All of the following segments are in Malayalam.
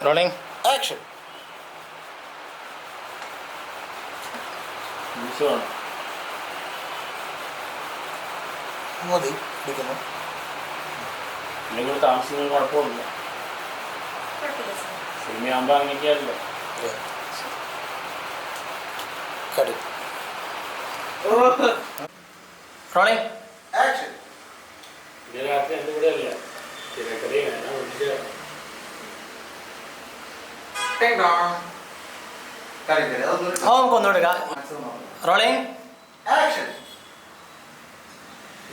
Rolling. Action. മതി പിടിക്കുന്നു. അല്ലെങ്കിൽ താമസിക്കുന്ന കുഴപ്പമില്ല. സിനിമയാകുമ്പോൾ അങ്ങനെയൊക്കെയല്ലോ. കടി. Rolling. Action. ഇത് രാത്രി എൻ്റെ കൂടെ അല്ല തിരക്കഥയും എല്ലാം ഒഴിച്ച് Ding dong. കടി കടി. ഓ നമുക്ക് ഒന്നുകൂടെ റോളിംഗ്. Action.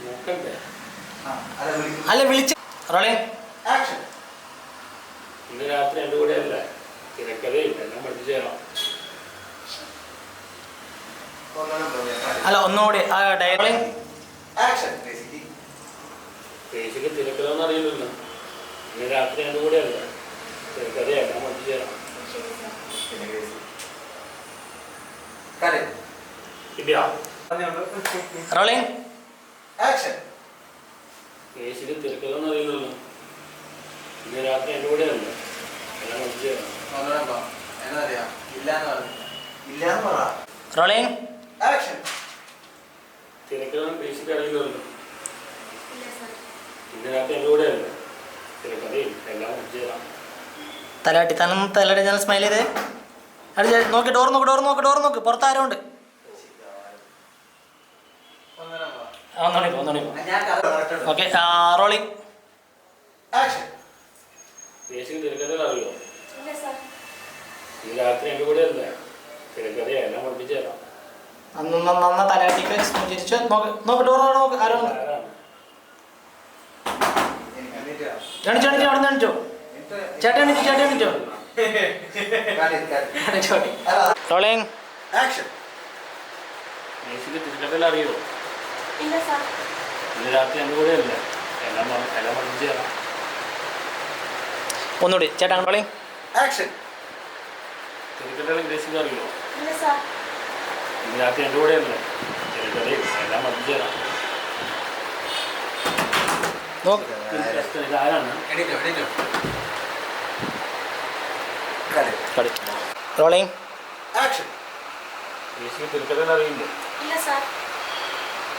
നോക്കണ്ടേ. അല്ല വിളിച്ച് റോളിംഗ്. Action. ഇന്ന് രാത്രി എൻ്റെ കൂടെ അല്ല തിരക്കഥയും എല്ലാം പഠിച്ചു തരാം. അല്ല ഒന്നുകൂടി ആ ഡയറോളിംഗ്. Action. ബേസിക്ക് തിരക്കഥ ഒന്നും അറിയില്ലല്ലോ. ഇന്ന് രാത്രി എൻ്റെ കൂടെ അല്ല തിരക്കഥയും എല്ലാം പഠിച്ചു തരാം. കടി. കിട്ടിയാ റോളിംഗ്. Action. ബേസിക്ക് തിരക്കഥ ഒന്നും അറിയില്ലല്ലോ. ഇന്ന് രാത്രി എൻ്റെ കൂടെ അല്ല എല്ലാം പഠിച്ചു തരാം. റോളിംഗ്. Action. തിരക്കഥ ബേസിക്ക് അറിയില്ലല്ലോ. ഇന്ന് രാത്രി എൻ്റെ കൂടെ അല്ല തിരക്കഥയും എല്ലാം പഠിച്ചു തരാം. തലയാട്ടി തലയുടെ ഞാൻ സ്മൈൽ ചെയ്തേ. അടി നോക്കി ഡോർ നോക്ക് പുറത്താരോ ഉണ്ട്. ഒന്നുകൂടി ഓക്കെ. റോളിംഗ്. Action. ബേസിക്ക് തിരക്കഥ അറിയോ? ഇന്ന് രാത്രി എൻ്റെ കൂടെ അല്ല തിരക്കഥയും എല്ലാം പഠിപ്പിച്ചു തരാം. നന്ന തലയാട്ടിക്ക് ചിരിച്ചു നോക്ക് ഡോർ നോക്ക് ആരോ ഉണ്ട്. എണിച്ചോ അവിടെ നിന്ന് എണിച്ചോ ചേട്ടാ എണിച്ചോ. റോളിംഗ്. Action. ബേസിക്ക് തിരക്കഥ അറിയോ? ഇന്ന് രാത്രി എൻ്റെ കൂടെ അല്ല എല്ലാം പഠിപ്പിച്ചു തരാം. ഒന്നുകൂടി ചേട്ടാ റോളിംഗ്. Action. തിരക്കഥ ബേസിക്ക് അറിയോ? ഇന്ന് രാത്രി എൻ്റെ കൂടെ അല്ല തിരക്കഥയും എല്ലാം പഠിപ്പിച്ചു തരാം. നോക്ക് ഇതാരാണ്? കടി. റോളിംഗ്. Action. ബേസിക്ക് തിരക്കഥ അറിയില്ലേ?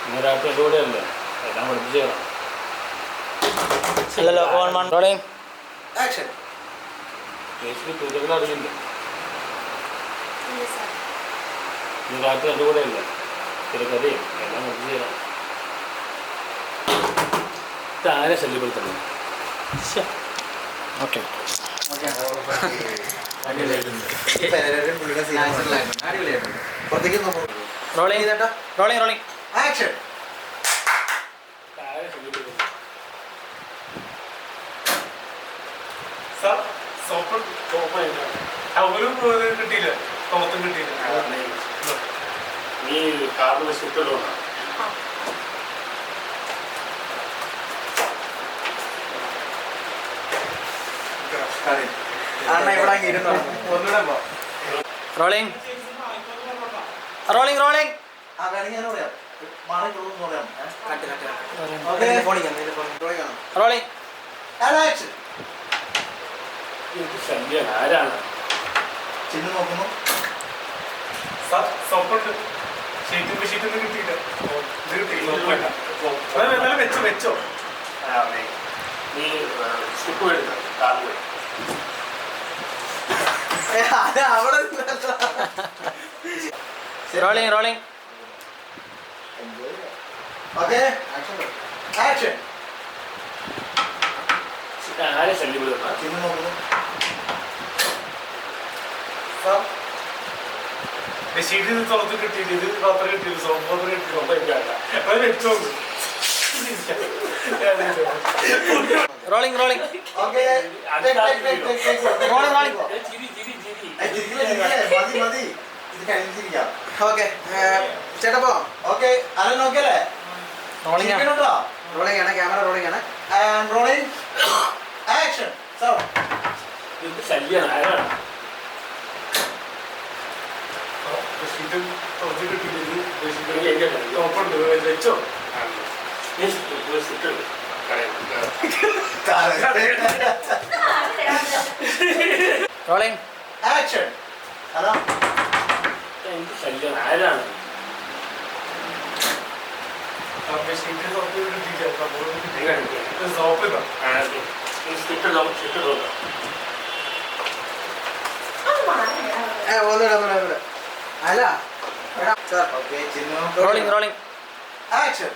ഇന്ന് രാത്രി എൻ്റെ കൂടെ അല്ല എല്ലാം പഠിപ്പിച്ചു തരാം. അല്ലല്ലോ റോളിംഗ്. Action. ബേസിക്ക് തിരക്കഥ അറിയില്ലേ? ഇന്ന് രാത്രി എൻ്റെ കൂടെ അല്ല തിരക്കഥയും എല്ലാം പഠിപ്പിച്ചു തരാം. ഇതാരെ ശല്യപ്പെടുത്തണം? ഓക്കെ. റോളിംഗ്. Action. ഇതാരെ ശല്യപ്പെടുത്തണം? കിട്ടിയില്ല തോമത്തും കിട്ടിയില്ല. നീ കാറിന് ഷിഫ്റ്റല്ലോ അണ്ണ ഇവിടെ ഇരുന്നോ ഒന്നുകൂടെ പോ. റോളിംഗ്. റോളിംഗ്. ആ വേണമെങ്കിൽ ഞാൻ പറയാം മാറി പറയാം. റോളിംഗ്. Action. ഇത് ശല്യം ആരാണ്? ചിന്നു നോക്കുന്നു. സോപ്പുണ്ട് ഷീറ്റൊന്നും കിട്ടിയില്ല. ഇത് കിട്ടി വെച്ചോ. നീ സ്റ്റിപ്പ് എടുക്ക കാറിൽ പോയി. റോളിംഗ്. Okay. Action. ആരെ ശല്യപ്പെടുത്തണം? ചിന്നു നോക്കുന്നു. ഷീറ്റിൽ തോമത്ത് കിട്ടിയില്ല. ഇത് മാത്രമേ കിട്ടിയില്ല. സോപ്പ് മാത്രമേ കിട്ടിയില്ല. അത് വെച്ചോ. റോളിംഗ്. Okay. Take. റോളിംഗ്. മതി. ഇത് കഴിഞ്ഞിരിക്കാം. ഓക്കെ ചേട്ടാ പോ. Okay. അല്ല നോക്കിയല്ലേ? റോളിംഗ്. റോളിംഗ് ആണ്, ക്യാമറ റോളിംഗ് ആണ്. And rolling. Action. So. ഇത് ശല്യം ആരാണ്? ഷീറ്റ് തോമത്ത് കിട്ടിയില്ല. ഇത് തോപ്പുണ്ട് വെച്ചോ. നീ സ്റ്റിപ്പ് Got it. Rolling action hello എന്ത് ശല്യം ആരാണ് ഷീറ്റ് തുറത്ത് കിട്ടിയില്ല എങ്ങനെ സോപ്പ് ഇതാ ഒന്നുകൂടെ അല്ല എടാ sir okay Chinnu rolling rolling action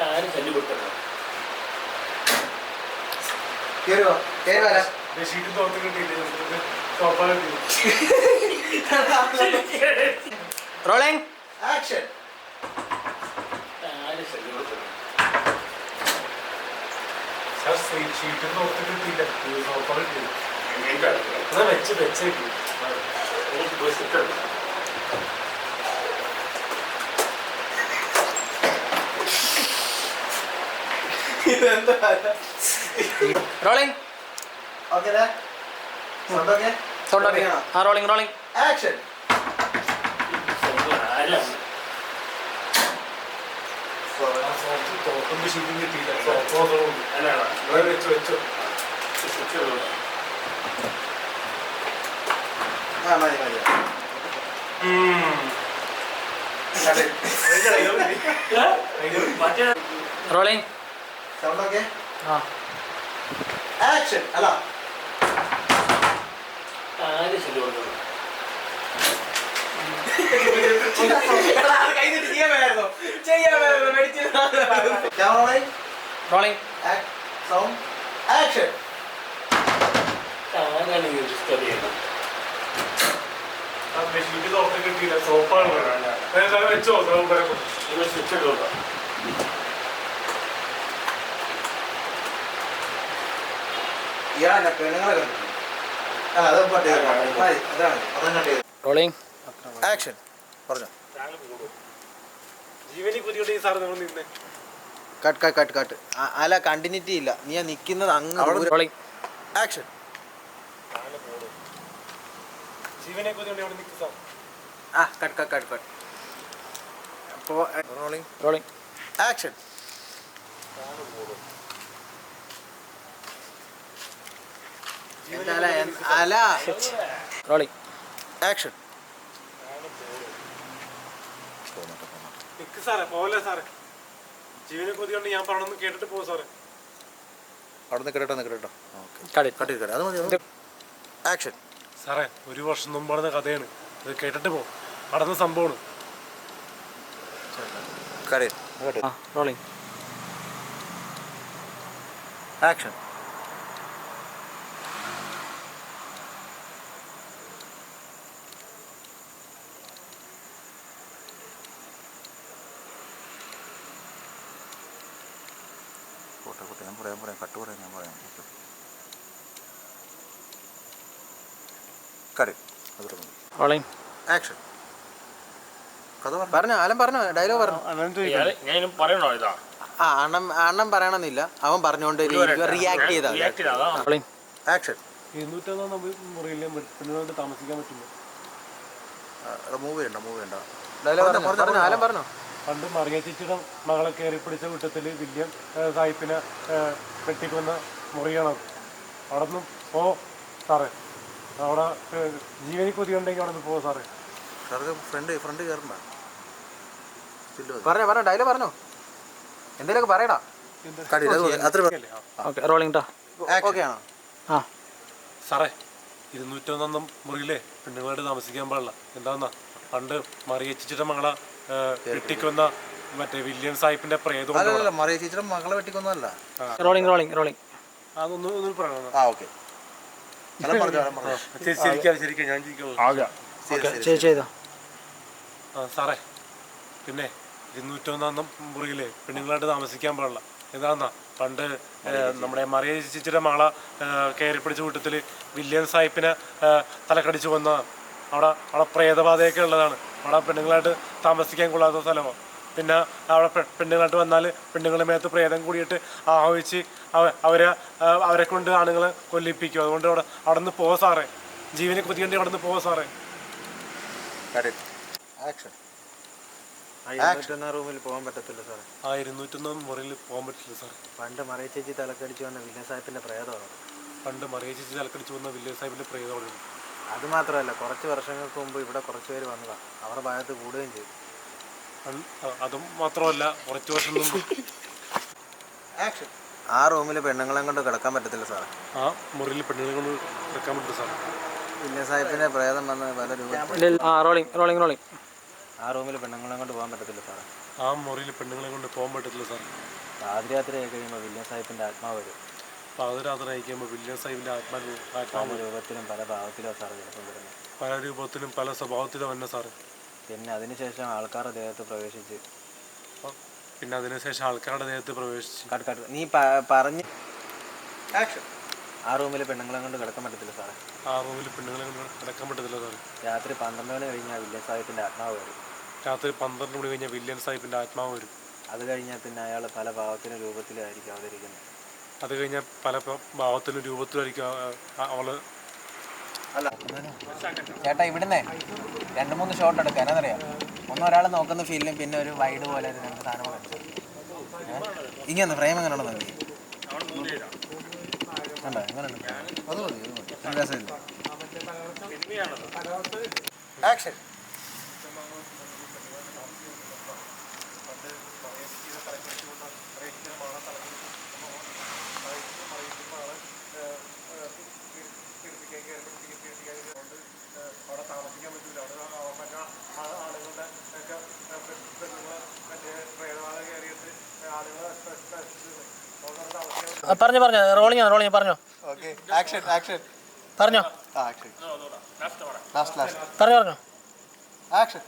ആരും ശല്യപ്പെടുത്തണം കേറുവോ കേറുവല്ല ഷീറ്റ് തുറത്ത് കിട്ടിയില്ല സോപ്പ കിട്ടി റോളിംഗ് ആക്ഷൻ ആരും ശല്യപ്പെടുത്തണം സാർ ഷീറ്റ് തുറത്ത് കിട്ടിയില്ല സോപ്പ കിട്ടിയില്ല എന്താ അതാ വെച്ച് കിട്ടി എനിക്ക് പോയി സിറ്റുണ്ട് rolling okay sound okay sound okay ആ റോളിംഗ് റോളിംഗ് ആക്ഷൻ ആരാണ് സോപ്പ് തുറക്കുമ്പോൾ ഷീറ്റും കിട്ടിയില്ല സോപ്പ് അല്ലാണോ വെച്ചോ സിറ്റുണ്ട് ആ മതി മതി മറ്റേ റോളിംഗ് സൗണ്ട് ഓക്കെ ആ ആക്ഷൻ അല്ല ആരും ശല്യപ്പെടുത്തണം ക്യാമറ റോളിംഗ് സൗണ്ട് ആക്ഷൻ ആരാണ് ഈ ഡിസ്റ്റർബ് ചെയ്യുന്നത് ഷീറ്റ് തുറത്ത് കിട്ടിയില്ല സോപ്പാണ് വെച്ചോ സോപ്പ് നിങ്ങൾ സ്വിച്ച് ഇട്ടുണ്ടോ ഇയാളെ പെണ്ണുങ്ങളെ കണ്ടു അത് കട്ട് ചെയ്ത് അതാണ് അതും കട്ട് ചെയ്ത് റോളിംഗ് ആക്ഷൻ പറഞ്ഞു ജീവനി കുതിയോടെ ഈ സാർ നിങ്ങൾ നിന്നേ കട്ട് അല്ല കണ്ടിന്യൂറ്റി ഇല്ല നീ നിക്കുന്നത് അങ്ങ് റോളിംഗ് ആക്ഷൻ ജീവനെ കുതിയോടെ അവിടെ നിൽക്കും സാർ ആ കട്ട് അപ്പോൾ റോളിംഗ് റോളിംഗ് ആക്ഷൻ അല്ല റോളിംഗ് ആക്ഷൻ നിൽക്ക് സാറേ പോലെ സാറേ ജീവനെ കുതിയോണ്ട് ഞാൻ പറഞ്ഞൊന്ന് കേട്ടിട്ട് പോകും സാറേ അവിടെ നിൽക്കട്ടോ ഓക്കെ കടി കട്ട് ചെയ്ത് അത് മതി ആക്ഷൻ സാറേ 1 വർഷം മുമ്പ് നടന്ന കഥയാണ് ഇത് കേട്ടിട്ട് പോകും നടന്ന സംഭവമാണ് കട്ട് ആ റോളിംഗ് ആക്ഷൻ പോട്ടെ ഞാൻ പറയാം കട്ട് പറയാം ഞാൻ പറയാം കട്ട് അത് റോളിംഗ് ആക്ഷൻ കഥ പറഞ്ഞോ ആലം പറഞ്ഞോ ഡയലോഗ് പറഞ്ഞു ഞാൻ പറയണോ ഇതാ ആ അണ്ണൻ പറയണമെന്നില്ല അവൻ പറഞ്ഞുകൊണ്ട് റിയാക്ട് ചെയ്താ റിയാക്ട് ചെയ്താ റോളിംഗ് ആക്ഷൻ 201 മുറിയിലെ പെണ്ണുകൊണ്ട് താമസിക്കാൻ പറ്റുന്നു മൂവ് ചെയ്യണ്ട ഡയലോഗ് പറഞ്ഞു ആലം പറഞ്ഞോ പണ്ട് മറിയ ചേച്ചിയുടെ മകളെ കയറി പിടിച്ച കൂട്ടത്തിൽ വില്യം സാഹിബിനെ വെട്ടിക്കൊന്ന മുറിയാണത് അവിടെ നിന്ന് പോ സാറേ അവിടെ ജീവനി കൊതിയുണ്ടെങ്കിൽ അവിടെ നിന്ന് പോ സാറേ ഫ്രണ്ട് കയറണ്ട പറഞ്ഞോ ഡയലോഗ് പറഞ്ഞോ എന്തേലൊക്കെ പറയടാ ഓക്കെ റോളിംഗ് ടാ ഓക്കെ ആണോ ആ സാറേ 201 മുറിയിലെ പെണ്ണുങ്ങളായിട്ട് താമസിക്കാൻ പാടില്ല എന്താന്നാ പണ്ട് മറിയ ചേച്ചിയുടെ മകളെ വെട്ടിക്കൊന്ന മറ്റേ വില്യം സാഹിബിന്റെ പ്രേതം അല്ലല്ല മറിയ ചേച്ചിയുടെ മകളെ വെട്ടിക്കൊന്നല്ല റോളിംഗ് അതൊന്ന് പറയണം ആ ഓക്കെ ശരിക്കും ഞാൻ ചെയ്തോ സാറേ പിന്നെ 201 മുറിയിലെ പെണ്ണുങ്ങളായിട്ട് താമസിക്കാൻ പാടില്ല എന്താന്നാ പണ്ട് നമ്മുടെ മറിയ ചേച്ചിയുടെ മകളെ കയറി പിടിച്ച കൂട്ടത്തിൽ വില്യം സാഹിബിനെ തലക്കടിച്ചു കൊന്ന അവിടെ പ്രേതബാധയൊക്കെ ഉള്ളതാണ് അവിടെ പെണ്ണുങ്ങളായിട്ട് താമസിക്കാൻ കൊള്ളാത്ത സ്ഥലമാണ് പിന്നെ അവിടെ പെണ്ണുങ്ങളായിട്ട് വന്നാൽ പെണ്ണുങ്ങളുടെ മേത്ത് പ്രേതം കൂടിയിട്ട് ആവശ്യിച്ച് അവരെ കൊണ്ട് ആണുങ്ങളെ കൊല്ലിപ്പിക്കും അതുകൊണ്ട് അവിടെ നിന്ന് പോ സാറേ ജീവനെ കൊതിയുണ്ടെങ്കിൽ അവിടെ നിന്ന് പോ സാറേ ആക്ഷൻ ആ 201 റൂമിൽ പോകാൻ പറ്റത്തില്ല സാറേ. ആ 201 മുറിയിൽ പോകാൻ പറ്റില്ല സാറേ. പണ്ട് മറിയ ചേച്ചി തലക്കടിച്ച് വന്ന വില്യം സാഹിബിൻ്റെ പ്രേതമാണ്. പണ്ട് മറിയ ചേച്ചി തലക്കടിച്ച് വന്ന വില്യം സാഹിബിൻ്റെ പ്രേതമാണ്. അതുമാത്രമല്ല, കുറച്ച് വർഷങ്ങൾക്ക് മുമ്പ് ഇവിടെ കുറച്ച് പേര് വന്നതാണ്, അവരുടെ ഭാഗത്ത് കൂടുകയും ചെയ്തു. അതും മാത്രമല്ല, കുറച്ച് വർഷം മുമ്പ് ആ റൂമിൽ പെണ്ണുങ്ങളെ കൊണ്ട് കിടക്കാൻ പറ്റത്തില്ല സാറേ. ആ മുറിയിൽ പെണ്ണുങ്ങളെ കൊണ്ട് കിടക്കാൻ പറ്റില്ല സാറേ. വില്യം സാഹിബിൻ്റെ പ്രേതം വന്ന് പല രൂപത്തിൽ ആ റൂമിൽ പെണ്ണുങ്ങളെ കൊണ്ട് പോകാൻ പറ്റത്തില്ല സാറേ. ആ മുറിയിൽ പെണ്ണുങ്ങളെ കൊണ്ട് പോകാൻ പറ്റത്തില്ല സാറേ. പാതിരാത്രി ആയി കഴിയുമ്പോൾ വില്യം സാഹിബിൻ്റെ ആത്മാവ് വരും. പാതിരാത്രി അയക്കുമ്പോൾ വില്യം സാഹിബിൻ്റെ പല രൂപത്തിലും പല ഭാവത്തിലും സാറ് ചിലപ്പം വരുന്നത്. പല രൂപത്തിലും പല സ്വഭാവത്തിലും തന്നെ സാറ്. പിന്നെ അതിനുശേഷം ആൾക്കാരുടെ ദേഹത്ത് പ്രവേശിച്ച് പിന്നെ അതിനുശേഷം ആൾക്കാരുടെ ദേഹത്ത് പ്രവേശിച്ച് നീ പറഞ്ഞ് ആ റൂമിൽ പെണ്ണുങ്ങളെ കൊണ്ട് കിടക്കാൻ പറ്റത്തില്ല സാറേ. ആ റൂമിൽ പെണ്ണുങ്ങളെ കൊണ്ട് കിടക്കാൻ പറ്റത്തില്ല സാറേ. രാത്രി 12 മണി കഴിഞ്ഞാൽ വില്യം സാഹിബിൻ്റെ ആത്മാവ് വരും. രാത്രി 12 മണി കഴിഞ്ഞാൽ വില്യം സാഹിബിൻ്റെ ആത്മാവ് വരും. അത് കഴിഞ്ഞാൽ പിന്നെ അയാൾ പല ഭാവത്തിലും രൂപത്തിലായിരിക്കും അവതരിക്കുന്നത്. അത് കഴിഞ്ഞാൽ പല ഭാവത്തിലും രൂപത്തിലായിരിക്കും അവള്. ചേട്ടാ, ഇവിടുന്ന് 2-3 ഷോട്ട് എടുക്കുക. എന്നാന്നറിയാം, ഒരാൾ നോക്കുന്ന ഫീലിലും പിന്നെ ഒരു വൈഡ് പോലെ രണ്ട് സാധനം ഇങ്ങനെ ഫ്രെയിം എങ്ങനെ നോക്കി കണ്ടോ? എങ്ങനെയുണ്ട്? അത് മതി, രസമില്ല. ആക്ഷൻ. പറഞ്ഞു റോളിങ് പറഞ്ഞോ. ഓക്കെ, ആക്ഷൻ ആക്ഷൻ പറഞ്ഞോ ആക്ഷൻ ലാസ്റ്റ് പറഞ്ഞോ ആക്ഷൻ.